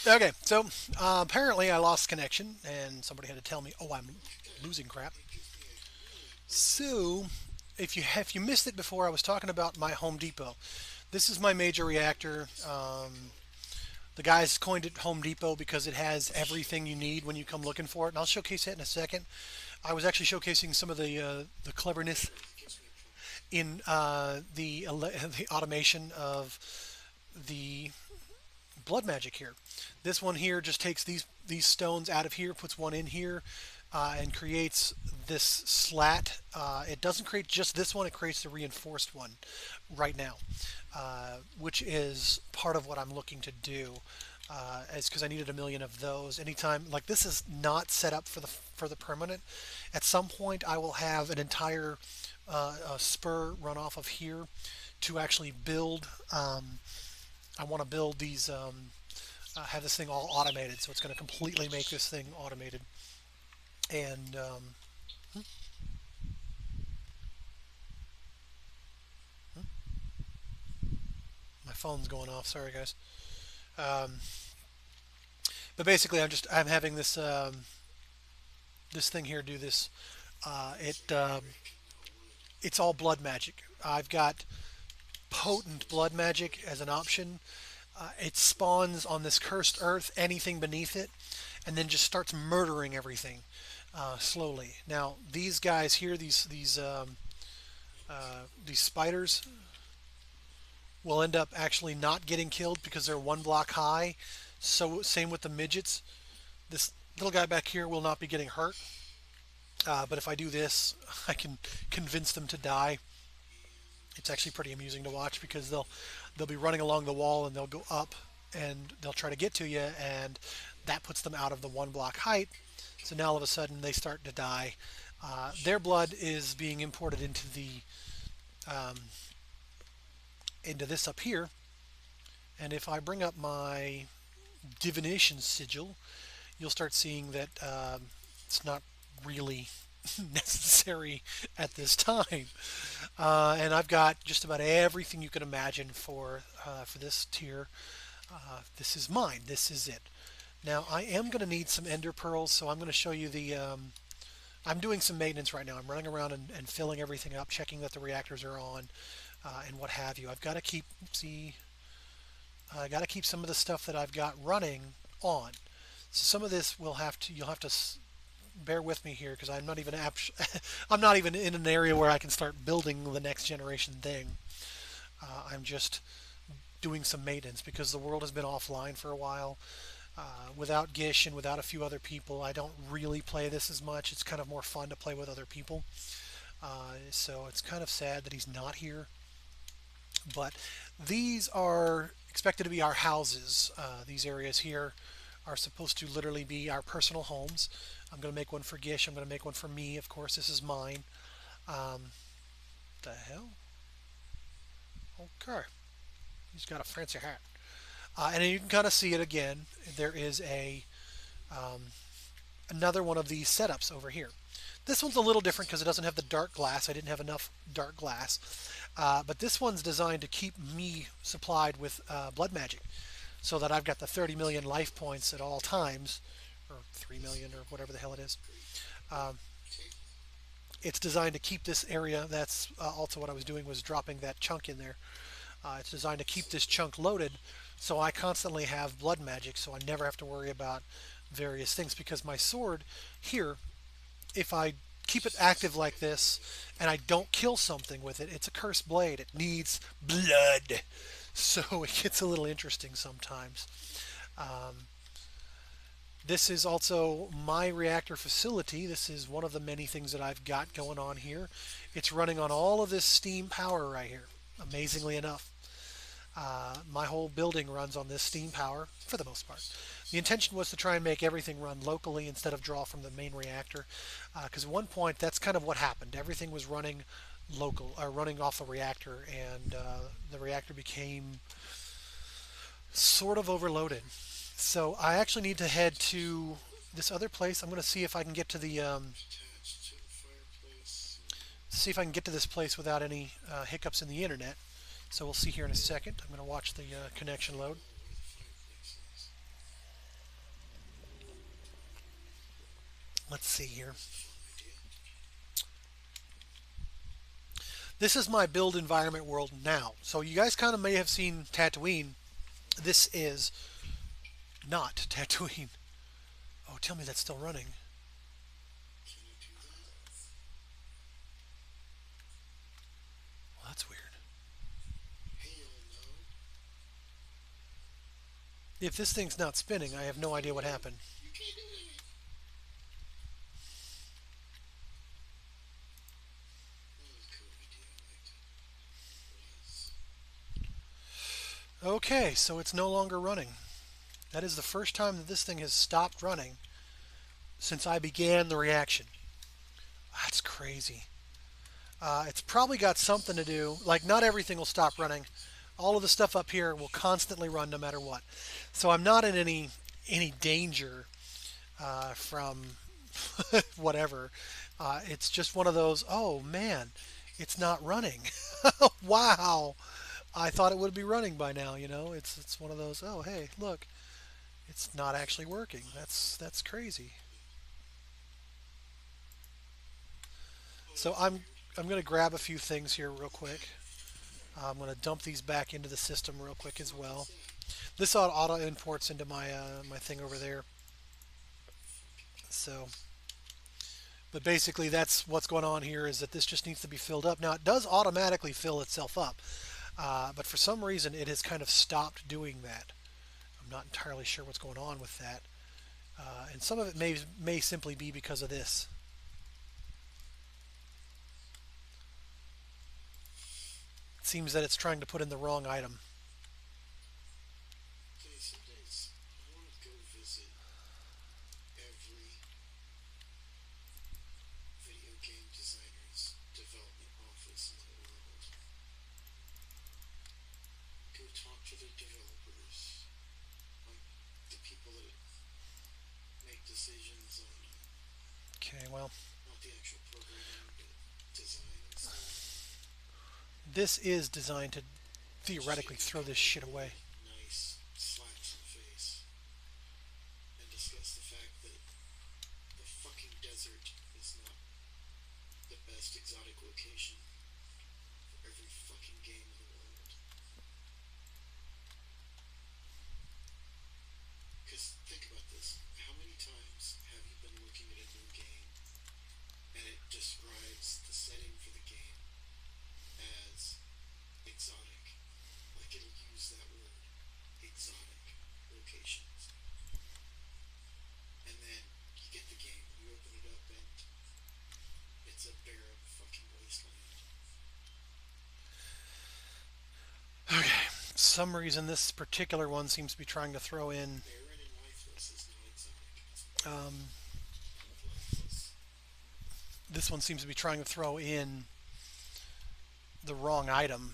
Okay, so apparently I lost connection, and somebody had to tell me, "Oh, I'm losing crap." So, if you missed it before, I was talking about my Home Depot. This is my major reactor. The guys coined it Home Depot because it has everything you need when you come looking for it, and I'll showcase it in a second. I was actually showcasing some of the cleverness in the automation of the blood magic here. This one here just takes these stones out of here, puts one in here, and creates this slat. It doesn't create just this one; it creates the reinforced one right now, which is part of what I'm looking to do. Is because I needed a million of those. Anytime like this is not set up for the permanent. At some point, I will have an entire spur run off of here to actually build. I want to build these, have this thing all automated, so it's going to completely make this thing automated. And my phone's going off. Sorry, guys. Um, but basically, I'm having this thing here do this. It's all blood magic. I've got potent blood magic as an option. It spawns on this cursed earth anything beneath it, and then just starts murdering everything slowly. Now these guys here, these spiders, will end up actually not getting killed because they're one block high. So same with the midgets. This little guy back here will not be getting hurt. But if I do this, I can convince them to die. It's actually pretty amusing to watch because they'll be running along the wall and they'll go up and they'll try to get to you, and that puts them out of the one block height. So now all of a sudden they start to die. Their blood is being imported um, into this up here, and if I bring up my divination sigil, you'll start seeing that it's not really necessary at this time. And I've got just about everything you can imagine for this tier. This is mine. This is it. Now I am going to need some ender pearls, so I'm going to show you the. I'm doing some maintenance right now. I'm running around and filling everything up, checking that the reactors are on, and what have you. I've got to keep see. I got to keep some of the stuff that I've got running on. So some of this will have to you'll have to bear with me here because I'm not even I'm not even in an area where I can start building the next generation thing. I'm just doing some maintenance because the world has been offline for a while. Without Gish and without a few other people, I don't really play this as much. It's kind of more fun to play with other people. So it's kind of sad that he's not here. But these are expected to be our houses. These areas here are supposed to literally be our personal homes. I'm going to make one for Gish. I'm going to make one for me. Of course, this is mine. Um, the hell? Okay. He's got a fancy hat. And you can kind of see it again. There is um, another one of these setups over here. This one's a little different because it doesn't have the dark glass. I didn't have enough dark glass. But this one's designed to keep me supplied with blood magic so that I've got the 30 million life points at all times, or 3 million, or whatever the hell it is. Um, it's designed to keep this area. That's also what I was doing, was dropping that chunk in there. It's designed to keep this chunk loaded so I constantly have blood magic, so I never have to worry about various things, because my sword here, if I keep it active like this and I don't kill something with it, it's a cursed blade. It needs blood. So it gets a little interesting sometimes. Um, this is also my reactor facility. This is one of the many things that I've got going on here. It's running on all of this steam power right here, amazingly enough. My whole building runs on this steam power for the most part. The intention was to try and make everything run locally instead of draw from the main reactor, because at one point that's kind of what happened. Everything was running local, or running off the reactor, and the reactor became sort of overloaded. So I actually need to head to this other place. I'm going to see if I can get to the see if I can get to this place without any hiccups in the internet. So we'll see here in a second. I'm going to watch the connection load. Let's see here. This is my build environment world now. So you guys kind of may have seen Tatooine. This is not Tatooine. Oh, tell me that's still running. Well, that's weird. If this thing's not spinning, I have no idea what happened. Okay, so it's no longer running. That is the first time that this thing has stopped running since I began the reaction. That's crazy. It's probably got something to do, like not everything will stop running. All of the stuff up here will constantly run no matter what. So I'm not in any danger from whatever. It's just one of those, oh man, it's not running. Wow. I thought it would be running by now, you know. It's one of those, oh hey, look, it's not actually working. That's crazy. So I'm going to grab a few things here real quick. I'm going to dump these back into the system real quick as well. This auto imports into my my thing over there. So, but basically that's what's going on here is that this just needs to be filled up. Now it does automatically fill itself up, but for some reason it has kind of stopped doing that. I'm not entirely sure what's going on with that, and some of it may simply be because of this. It seems that it's trying to put in the wrong item. Okay, well, this is designed to theoretically throw this shit away. Okay, some reason this particular one seems to be trying to throw in um, this one seems to be trying to throw in the wrong item.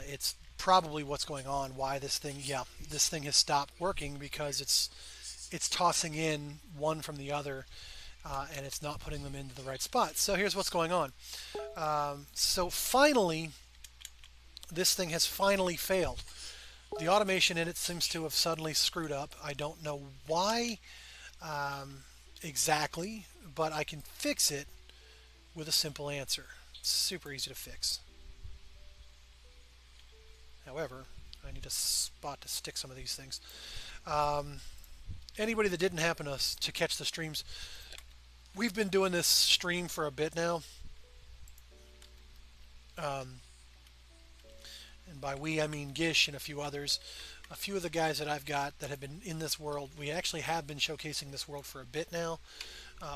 It's probably what's going on. Why this thing? Yeah, this thing has stopped working because it's tossing in one from the other, and it's not putting them into the right spot. So here's what's going on. So finally, this thing has finally failed. The automation in it seems to have suddenly screwed up. I don't know why exactly, but I can fix it with a simple answer. It's super easy to fix. However, I need a spot to stick some of these things. Um, Anybody that didn't happen to catch the streams, we've been doing this stream for a bit now. Um, and by we, I mean Gish and a few others. A few of the guys that I've got that have been in this world, we actually have been showcasing this world for a bit now.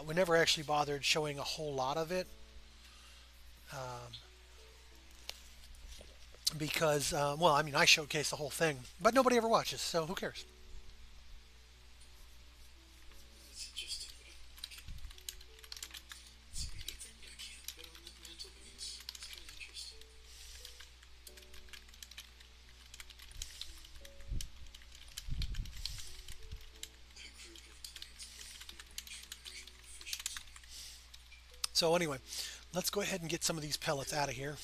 We never actually bothered showing a whole lot of it. Because, well, I mean, I showcase the whole thing, but nobody ever watches, so who cares? So anyway, let's go ahead and get some of these pellets out of here.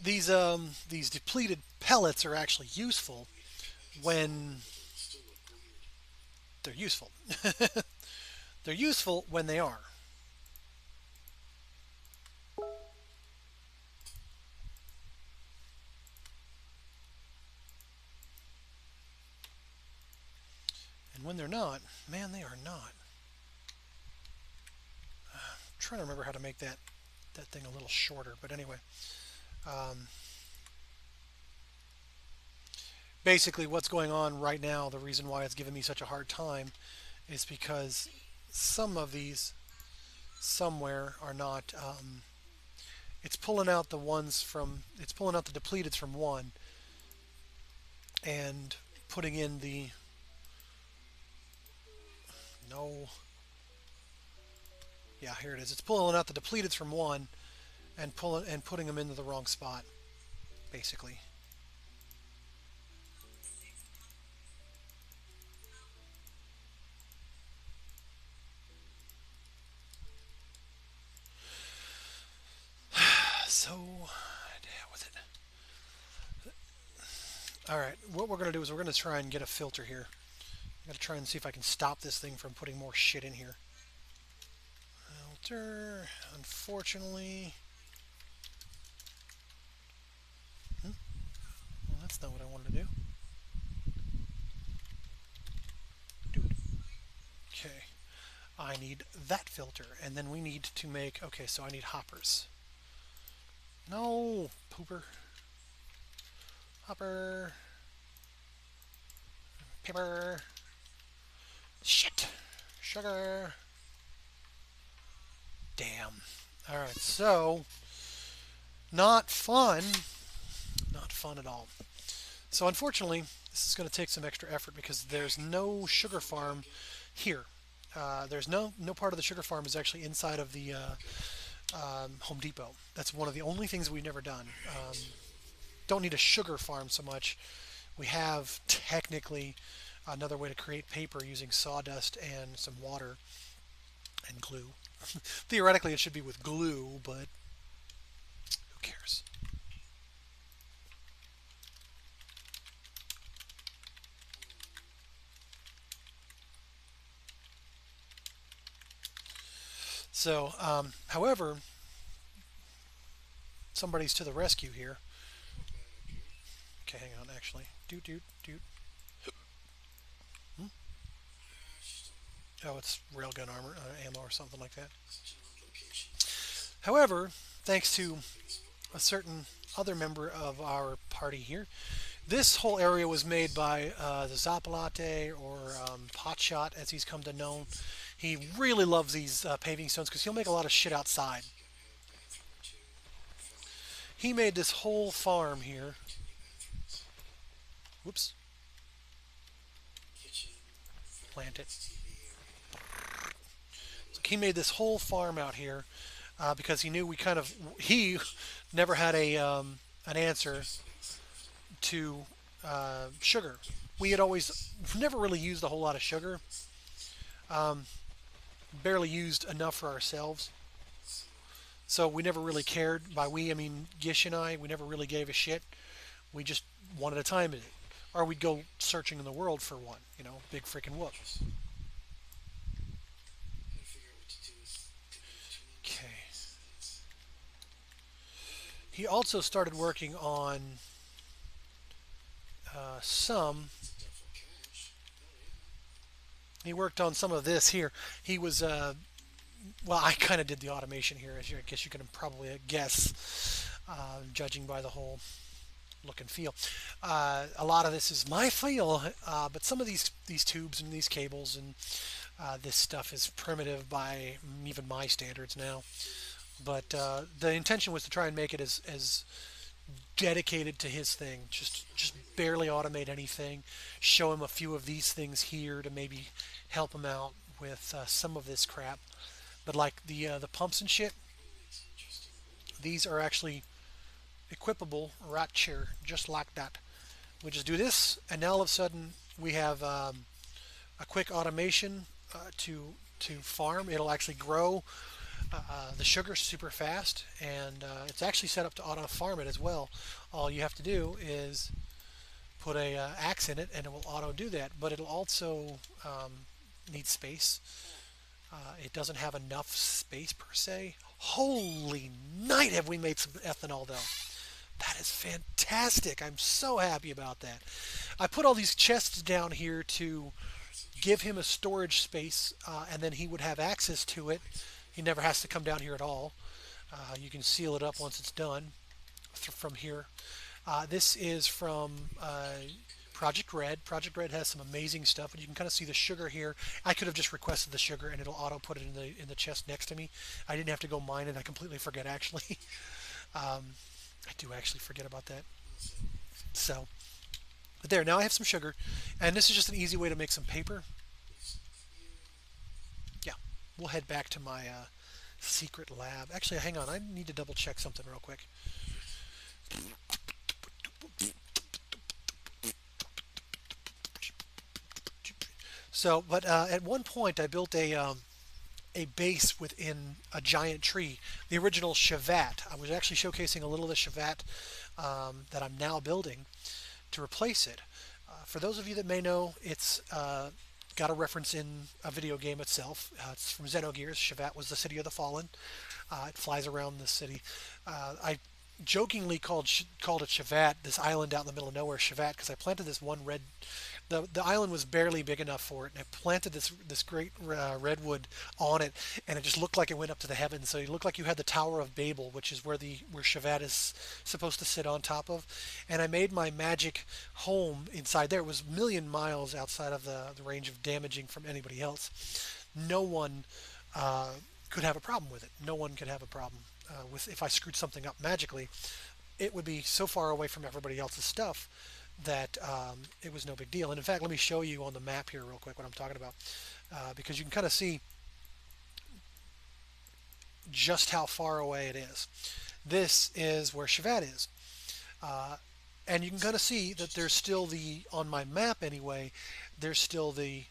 these depleted pellets are actually useful when they're useful. They're useful when they are. And when they're not, man, they are not. I'm trying to remember how to make that thing a little shorter. But anyway, um, basically what's going on right now, the reason why it's giving me such a hard time is because some of these somewhere are not. It's pulling out the ones from. It's pulling out the depleteds from one and putting in the no. Yeah, here it is. It's pulling out the depleteds from one and putting them into the wrong spot, basically. So, with it. All right, what we're gonna do is we're gonna try and get a filter here. I'm gonna try and see if I can stop this thing from putting more shit in here. Filter, unfortunately. Well, that's not what I wanted to do. Dude. Okay. I need that filter, and then we need to make. Okay, so I need hoppers. No, pooper. Hopper. Paper. Shit. Sugar. Damn. Alright, so not fun. Not fun at all. So unfortunately, this is going to take some extra effort because there's no sugar farm here. There's no part of the sugar farm is actually inside of the Home Depot. That's one of the only things we've never done. Don't need a sugar farm so much. We have technically another way to create paper using sawdust and some water and glue. Theoretically, it should be with glue, but who cares? So, however, somebody's to the rescue here. Okay, hang on, actually. Doot, doot, doot. Hmm? Oh, it's railgun armor, ammo or something like that. However, thanks to a certain other member of our party here, this whole area was made by the Zapalate, or Potshot, as he's come to know. He really loves these paving stones because he'll make a lot of shit outside. He made this whole farm here. Whoops. Plant it. So he made this whole farm out here because he knew he never had an answer to sugar. We had always never really used a whole lot of sugar. Barely used enough for ourselves. So we never really cared. By we, I mean Gish and I. We never really gave a shit. We just one at a time, or we'd go searching in the world for one. Big freaking whoop. Okay. He also started working on some. He worked on some of this here. He was well, I kind of did the automation here, as I guess you can probably guess, judging by the whole look and feel. A lot of this is my feel, but some of these tubes and these cables and this stuff is primitive by even my standards now. But the intention was to try and make it as dedicated to his thing. Just barely automate anything. Show him a few of these things here to maybe help him out with some of this crap. But like the pumps and shit, these are actually equipable right here, just like that. We just do this, and now all of a sudden we have a quick automation to farm. It'll actually grow The sugar's super fast, and it's actually set up to auto farm it as well. All you have to do is put a axe in it, and it will auto do that. But it'll also need space. It doesn't have enough space per se. Holy night, have we made some ethanol though? That is fantastic. I'm so happy about that. I put all these chests down here to give him a storage space, and then he would have access to it. He never has to come down here at all. You can seal it up once it's done from here. This is from Project Red. Project Red has some amazing stuff, and you can kind of see the sugar here. I could have just requested the sugar, and it'll auto put it in the chest next to me. I didn't have to go mine it. I completely forget actually. I do actually forget about that. So, but there. Now I have some sugar, and this is just an easy way to make some paper. Yeah, we'll head back to my secret lab. Actually, hang on. I need to double check something real quick. So, but at one point I built a base within a giant tree, the original Chevat. I was actually showcasing a little of the Chevat that I'm now building to replace it. For those of you that may know, it's got a reference in a video game itself. It's from Xenogears. Chevat was the city of the fallen. It flies around the city. I jokingly called it Chevat, this island out in the middle of nowhere, Chevat, because I planted this one red. The island was barely big enough for it, and I planted this great redwood on it, and it just looked like it went up to the heavens. So it looked like you had the Tower of Babel, which is where Chevat is supposed to sit on top of. And I made my magic home inside there. It was a million miles outside of the range of damaging from anybody else. No one could have a problem with it. No one could have a problem with if I screwed something up magically. It would be so far away from everybody else's stuff that it was no big deal. And in fact, let me show you on the map here real quick what I'm talking about, because you can kind of see just how far away it is. This is where Chevat is. And you can kind of see that there's still on my map anyway, there's still the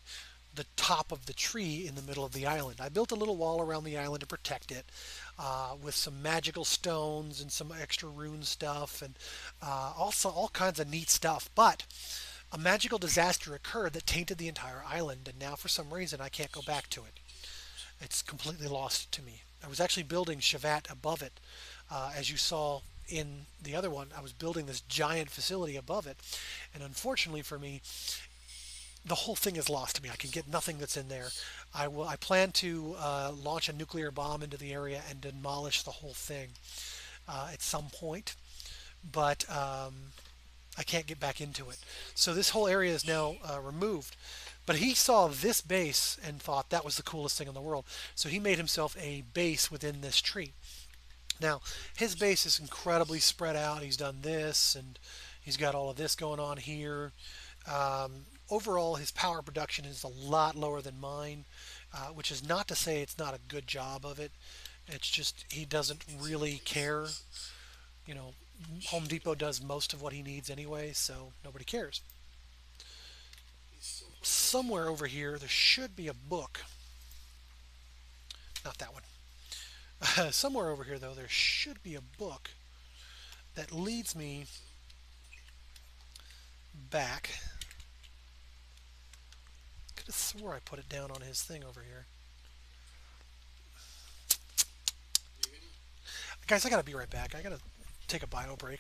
top of the tree in the middle of the island. I built a little wall around the island to protect it with some magical stones and some extra rune stuff and also all kinds of neat stuff. But a magical disaster occurred that tainted the entire island, and now for some reason I can't go back to it. It's completely lost to me. I was actually building Chevat above it. As you saw in the other one, I was building this giant facility above it, and unfortunately for me, the whole thing is lost to me. I can get nothing that's in there. I plan to launch a nuclear bomb into the area and demolish the whole thing at some point, but I can't get back into it. So this whole area is now removed. But he saw this base and thought that was the coolest thing in the world. So he made himself a base within this tree. Now, his base is incredibly spread out. He's done this, and he's got all of this going on here. Overall, his power production is a lot lower than mine, which is not to say it's not a good job of it. It's just he doesn't really care. You know, Home Depot does most of what he needs anyway, so nobody cares. Somewhere over here, there should be a book. Not that one. Somewhere over here, though, there should be a book that leads me back. Could have swore I put it down on his thing over here. Guys, I gotta be right back. I gotta take a bio break.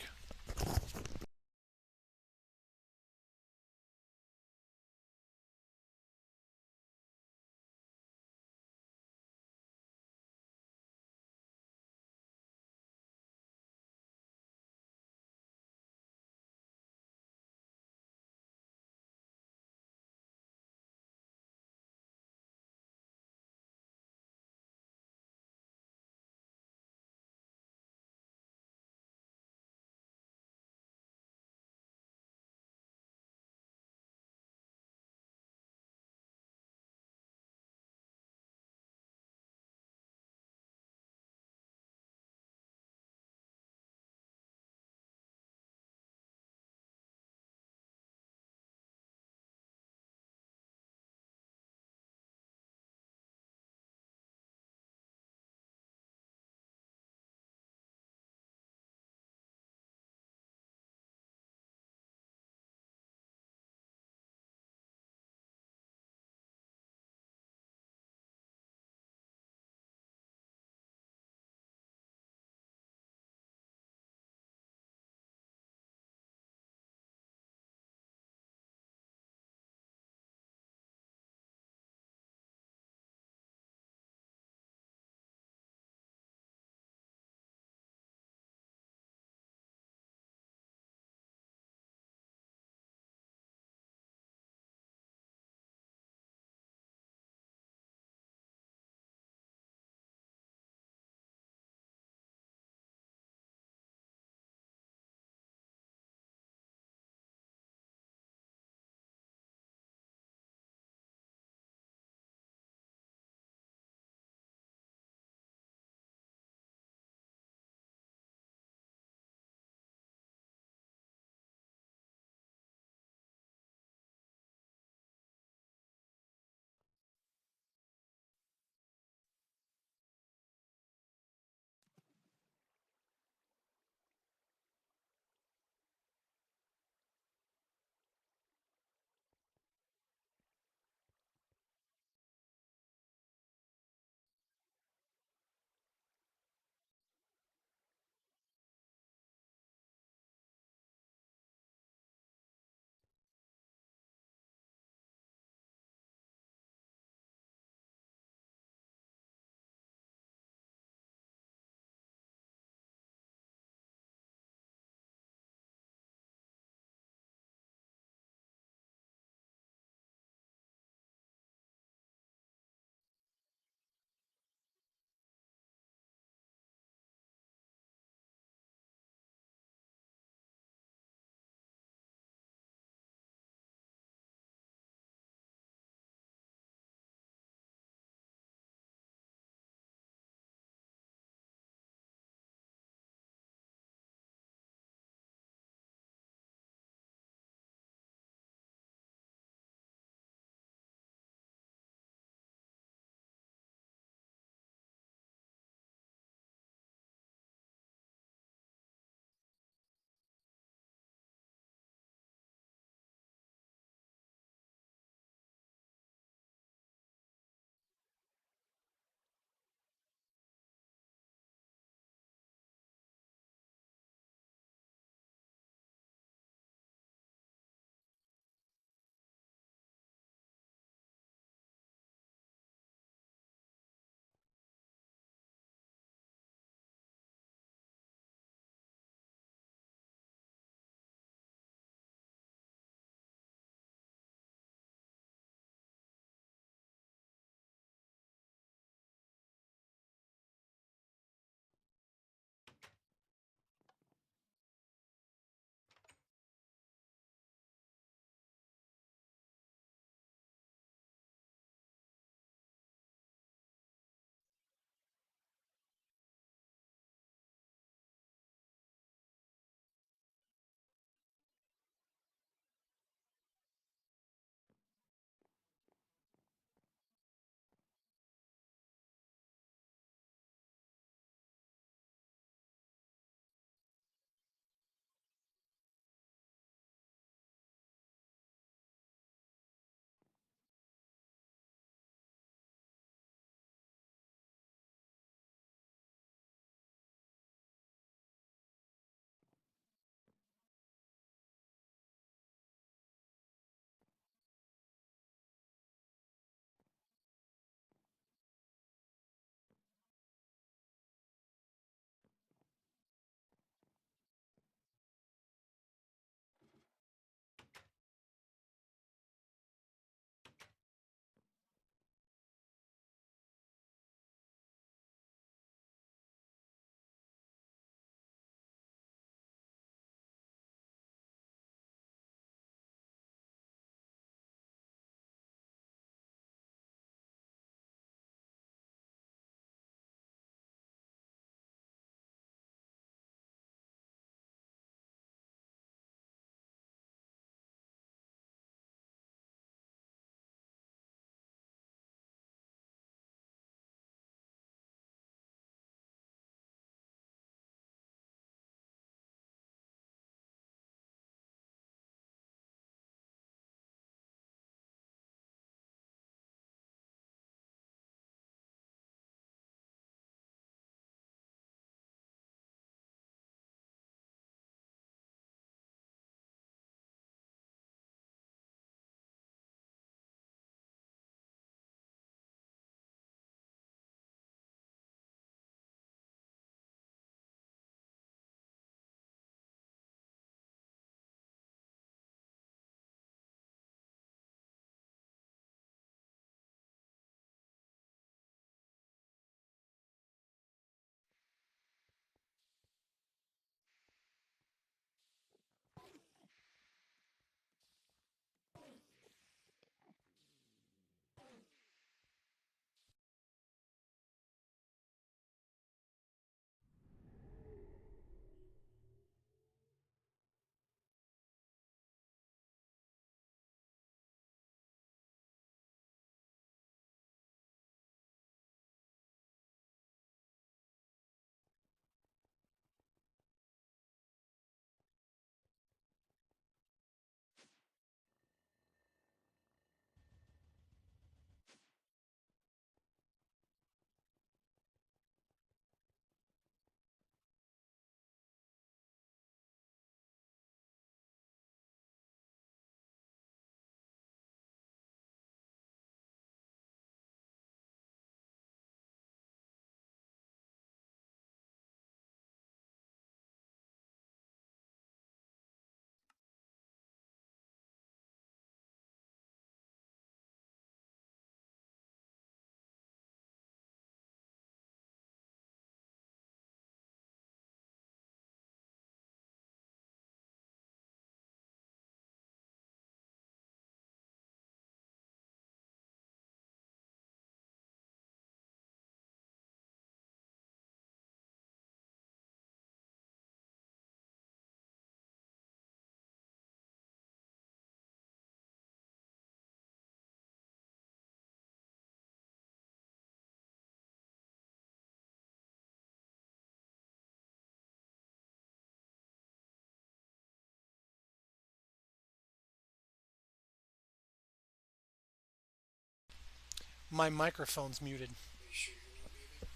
My microphone's muted. Are you sure you're not muted?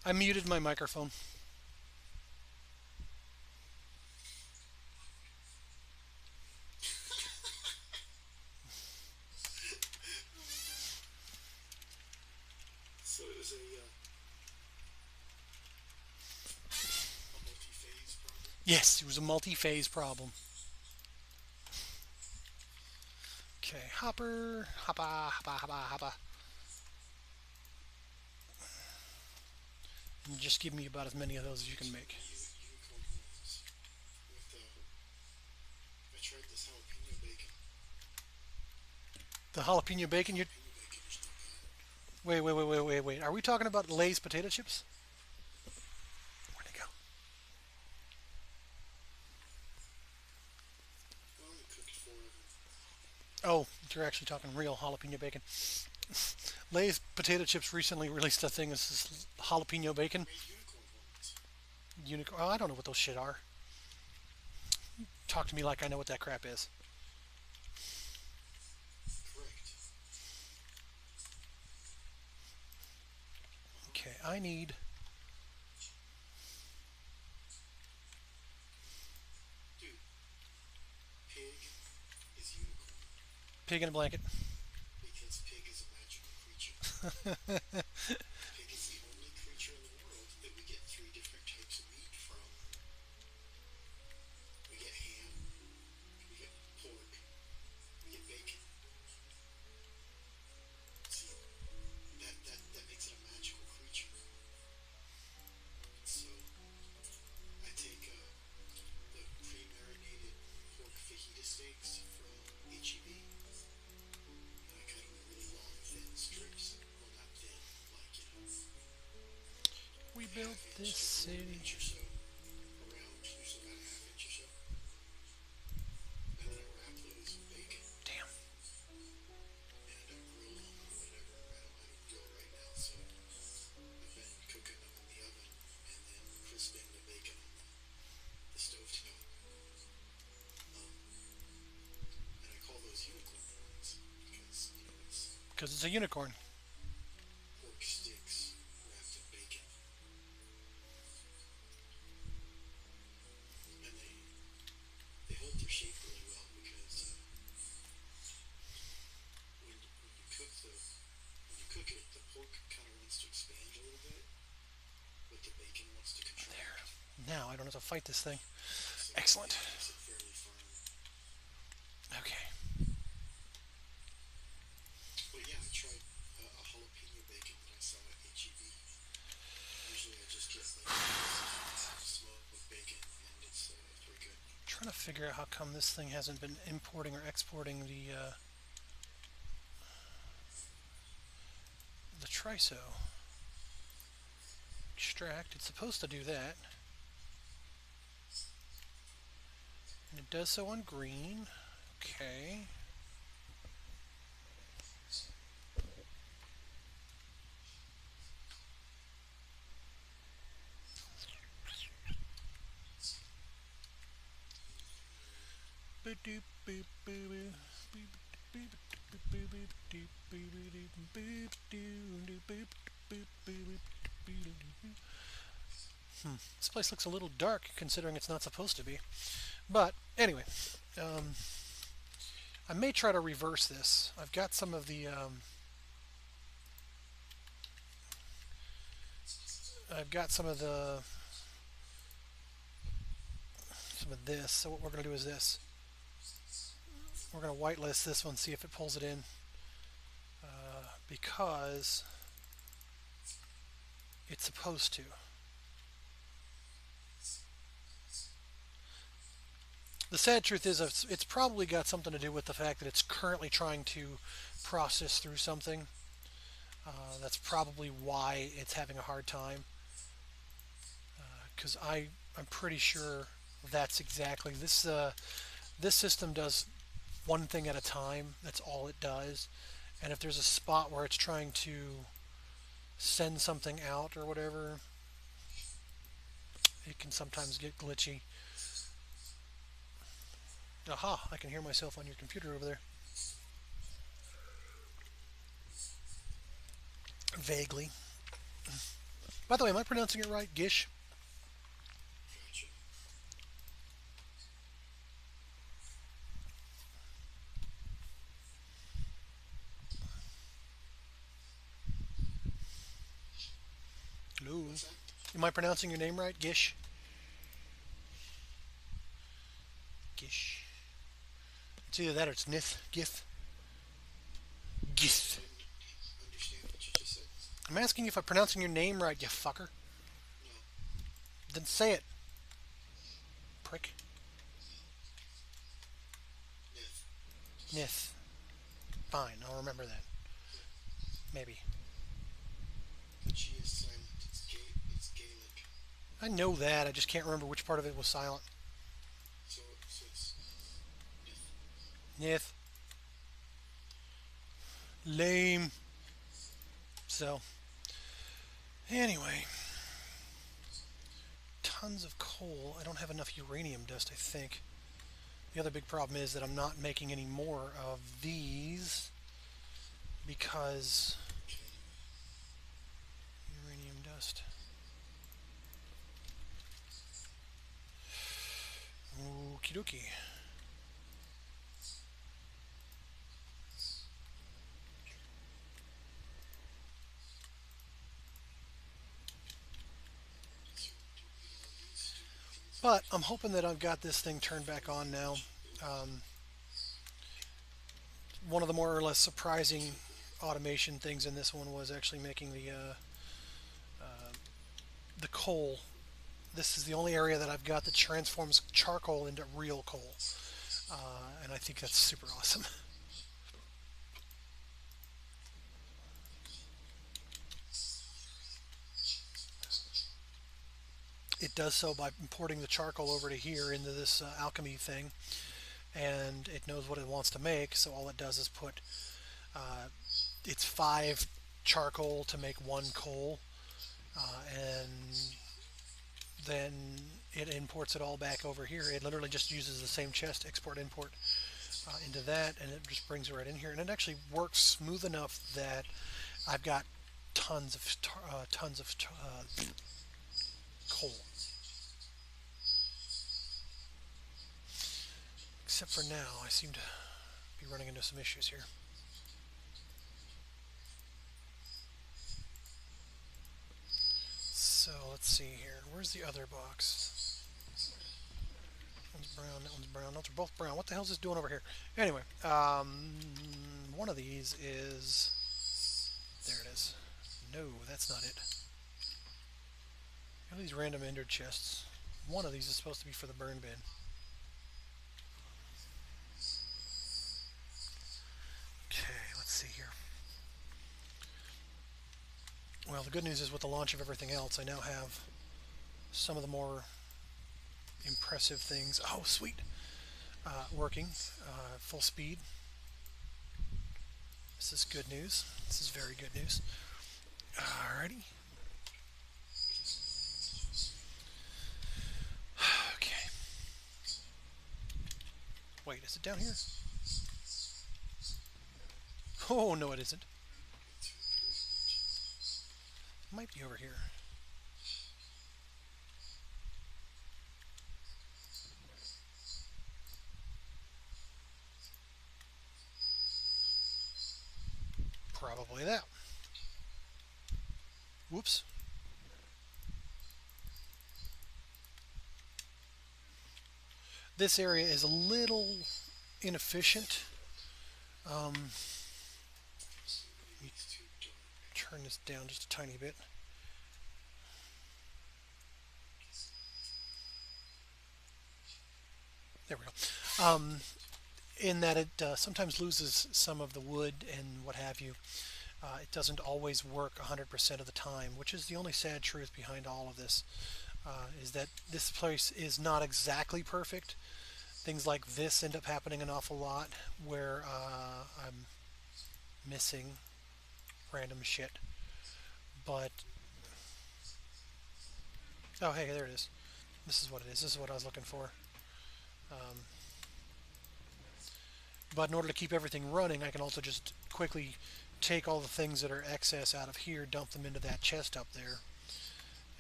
I muted my microphone. Oh my god. So it was a multi-phase problem. Yes, it was a multi-phase problem. Okay, hopper, hoppa, hoppa, hoppa, hoppa. And just give me about as many of those as you can make. Unicorn horns with I tried this jalapeno bacon. The jalapeno bacon. You Jalapeno bacon is not bad. wait. Are we talking about Lay's potato chips? Where'd they go? I only cooked four of them. Oh, you're actually talking real jalapeno bacon. Lay's potato chips recently released a thing. This is jalapeno They bacon. made unicorn horns. Unicorn. Oh, I don't know what those shit are. Talk to me like I know what that crap is. Correct. Okay, I need Dude, pig is unicorn pig in a blanket. because pig is a magical creature. Pig is the only creature in the world that we get three different types of meat from. We get ham, we get pork, we get bacon. See, that makes it a magical creature. So I take the pre-marinated pork fajita steaks from HEB, and I cut them in really long, thin strips. Well, not thin, like We a built half this inch to an city. inch or so around, usually about a half inch or so, and then I wrap those in bacon Damn. and I grill them or whatever. I don't grill right now, so I've been cooking them in the oven and then crisping the bacon on the stove top. And I call those unicorn horns because it's Because it's a unicorn. pork sticks wrapped in bacon, and they hold their shape really well because when you cook it, the pork kind of wants to expand a little bit, but the bacon wants to There. contract. Now I don't have to fight this thing. So it Excellent. keeps it fairly firm. Okay. But yeah, I tried a jalapeno bacon that I saw at HEB. Usually I just get like smoked bacon, and it's pretty good. Trying to figure out how come this thing hasn't been importing or exporting the triso. Extract. It's supposed to do that, and it does so on green. Okay. This place looks a little dark considering it's not supposed to be. But anyway, um, I may try to reverse this. I've got I've got some of this. So what we're going to do is this. We're going to whitelist this one, see if it pulls it in, because it's supposed to. The sad truth is, it's probably got something to do with the fact that it's currently trying to process through something. That's probably why it's having a hard time. Because I'm pretty sure that's exactly this. This system does one thing at a time. That's all it does. And if there's a spot where it's trying to send something out or whatever, it can sometimes get glitchy. Aha, I can hear myself on your computer over there. Vaguely. By the way, am I pronouncing it right? Gish? Gotcha. Hello. What's that? Am I pronouncing your name right? Gish? Gish. It's either that or it's Nith. Gith. I Gith. didn't understand what you just said. I'm asking you if I'm pronouncing your name right, you fucker. No. Then say it, prick. Myth. Nith. Fine, I'll remember that. Yeah. Maybe. The G is silent. It's Gaelic. I know that, I just can't remember which part of it was silent. So it's myth. Nith. Lame. So, anyway. Tons of coal. I don't have enough uranium dust, I think. The other big problem is that I'm not making any more of these because Okay. uranium dust. Okie dokie. So doing all these stupid things But I'm hoping that I've got this thing turned back on now. Um, One of the more or less surprising automation things in this one was actually making the coal. This is the only area that I've got that transforms charcoal into real coal, and I think that's super awesome. It does so by importing the charcoal over to here into this alchemy thing, and it knows what it wants to make. So all it does is put it's 5 charcoal to make 1 coal, and then it imports it all back over here. It literally just uses the same chest, export import, into that, and it just brings it right in here. And it actually works smooth enough that I've got tons of coal. Except for now, I seem to be running into some issues here. So let's see here. Where's the other box? One's brown, that one's brown. Those are both brown. What the hell is this doing over here? Anyway, one of these is... There it is. No, that's not it. Look at these random ender chests. One of these is supposed to be for the burn bin. Okay, let's see here. Well, the good news is with the launch of everything else, I now have some of the more impressive things. Oh, sweet! Working full speed. This is good news. This is very good news. Alrighty. Okay. Wait, is it down here? Oh, no, it isn't. It might be over here. Probably that. Whoops. This area is a little inefficient. Let me It's too dark. turn this down just a tiny bit. There we go. In that it sometimes loses some of the wood and what have you. It doesn't always work 100% of the time, which is the only sad truth behind all of this, is that this place is not exactly perfect. Things like this end up happening an awful lot where I'm missing random shit. But oh, hey, there it is. This is what it is. This is what I was looking for. Um, but in order to keep everything running, I can also just quickly take all the things that are excess out of here, dump them into that chest up there,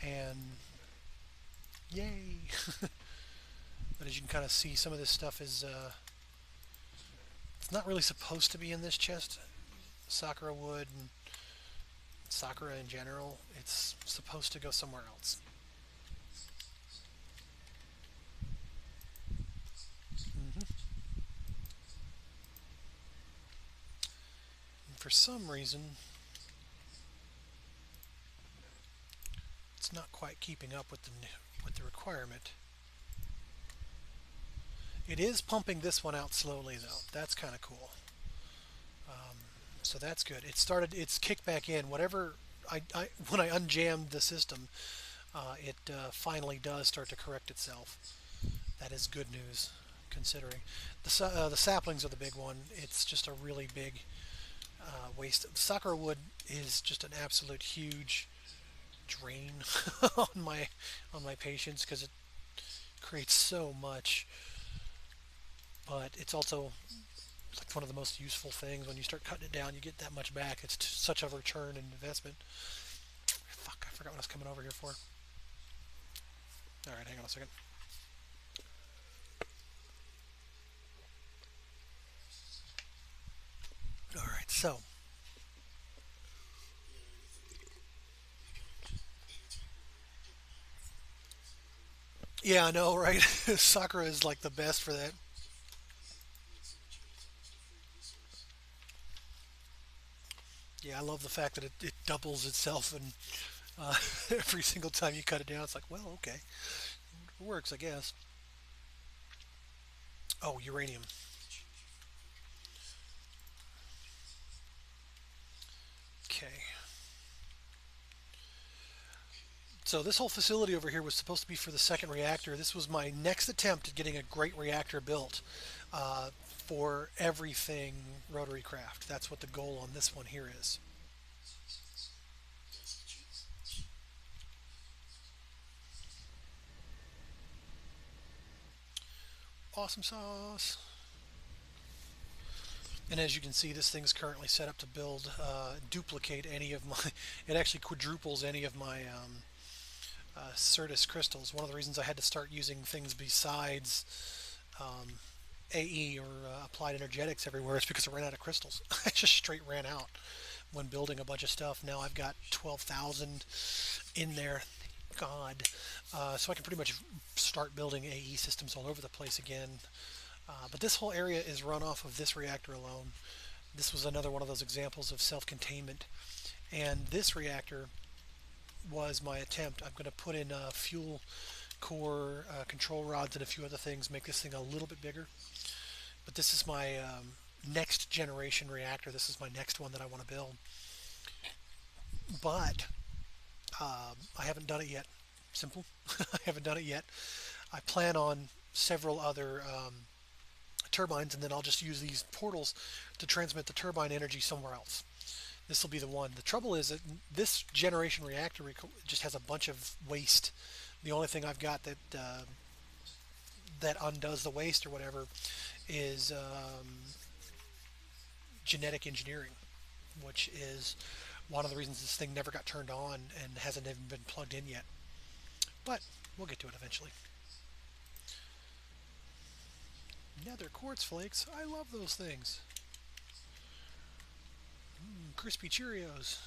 and yay! But as you can kind of see, some of this stuff is it's not really supposed to be in this chest. Sakura wood and Sakura in general, it's supposed to go somewhere else. Hmm. And for some reason, it's not quite keeping up with the requirement. It is pumping this one out slowly though. That's kind of cool. So that's good. It started. It's kicked back in. Whatever I when I unjammed the system, it finally does start to correct itself. That is good news, considering the saplings are the big one. It's just a really big waste. Sakura wood is just an absolute huge drain on my patience because it creates so much. But it's also like one of the most useful things. When you start cutting it down, you get that much back. It's such a return and investment. Fuck, I forgot what I was coming over here for. All right, hang on a second. All right, so yeah, I know, right? Sakura is like the best for that. Yeah, I love the fact that it doubles itself, and every single time you cut it down, it's like, well, okay, it works, I guess. Oh, uranium. Okay. So this whole facility over here was supposed to be for the second reactor. This was my next attempt at getting a great reactor built for everything rotary craft. That's what the goal on this one here is. Awesome sauce. And as you can see, this thing's currently set up to build, duplicate any of my, it actually quadruples any of my Certus crystals. One of the reasons I had to start using things besides AE or applied energetics everywhere is because I ran out of crystals. I just straight ran out when building a bunch of stuff. Now I've got 12,000 in there. Thank God. So I can pretty much start building AE systems all over the place again. But this whole area is run off of this reactor alone. This was another one of those examples of self-containment. And this reactor was my attempt. I'm going to put in fuel core control rods and a few other things, make this thing a little bit bigger. But this is my next generation reactor. This is my next one that I want to build. But I haven't done it yet. Simple. I haven't done it yet. I plan on several other turbines, and then I'll just use these portals to transmit the turbine energy somewhere else. This will be the one. The trouble is that this generation reactor just has a bunch of waste. The only thing I've got that undoes the waste or whatever is genetic engineering, which is one of the reasons this thing never got turned on and hasn't even been plugged in yet. But we'll get to it eventually. Nether quartz flakes. I love those things. Crispy Cheerios.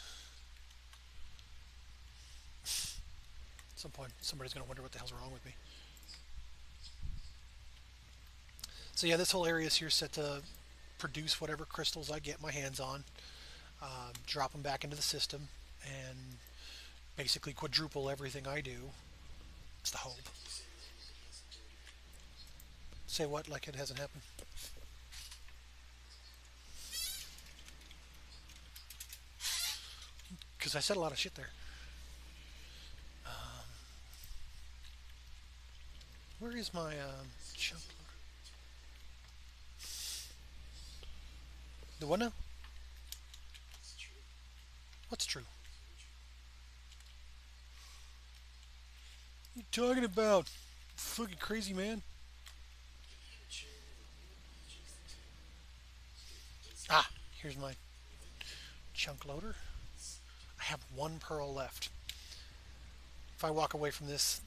At some point, somebody's going to wonder what the hell's wrong with me. So yeah, this whole area is here set to produce whatever crystals I get my hands on, drop them back into the system, and basically quadruple everything I do. It's the hope. Say what? Like it hasn't happened? Because I said a lot of shit there. Where is my chunk? The what now? What's true? you talking about? Fucking crazy man. And I haven't shared with anyone, just to does that Ah, here's my chunk loader. I have one pearl left. If I walk away from this,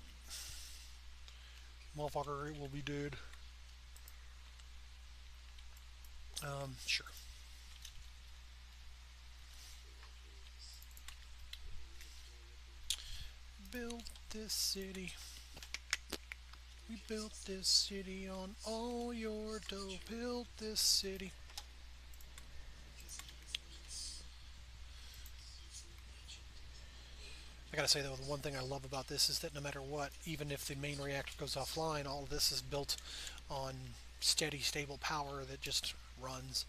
motherfucker will be dead. Sure. Built this city. We built this city on all your dough. Built this city. because he's a legend. I gotta say though, the one thing I love about this is that no matter what, even if the main reactor goes offline, all of this is built on steady, stable power that just runs.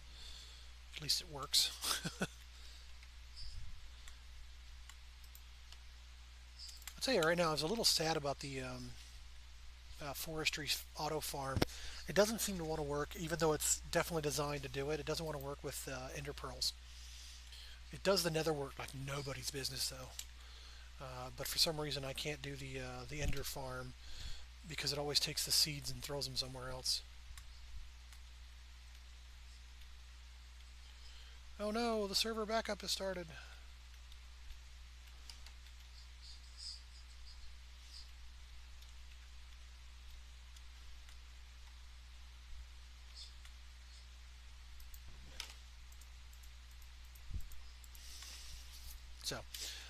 At least it works. I'll tell you right now, I was a little sad about the forestry auto farm. It doesn't seem to want to work, even though it's definitely designed to do it. It doesn't want to work with ender pearls. It does the nether work like nobody's business though. But for some reason, I can't do the ender farm because it always takes the seeds and throws them somewhere else. Oh no, the server backup has started. So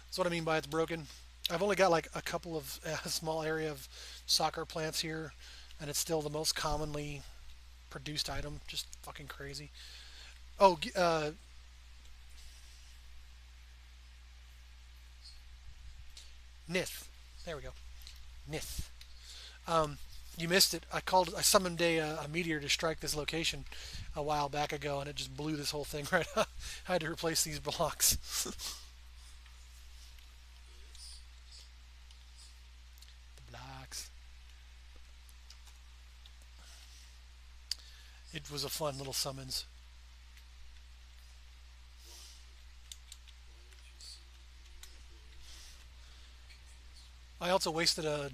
that's what I mean by it's broken. I've only got like a couple of a small area of soccer plants here, and it's still the most commonly produced item. Just fucking crazy. Oh, Nith. There we go. Nith. Um, you missed it. I summoned a meteor to strike this location a while back ago, and it just blew this whole thing right up. I had to replace these blocks. Yes. The blocks. It was a fun little summons. Why? Why would you summon a meteor? I'm confused. I also wasted a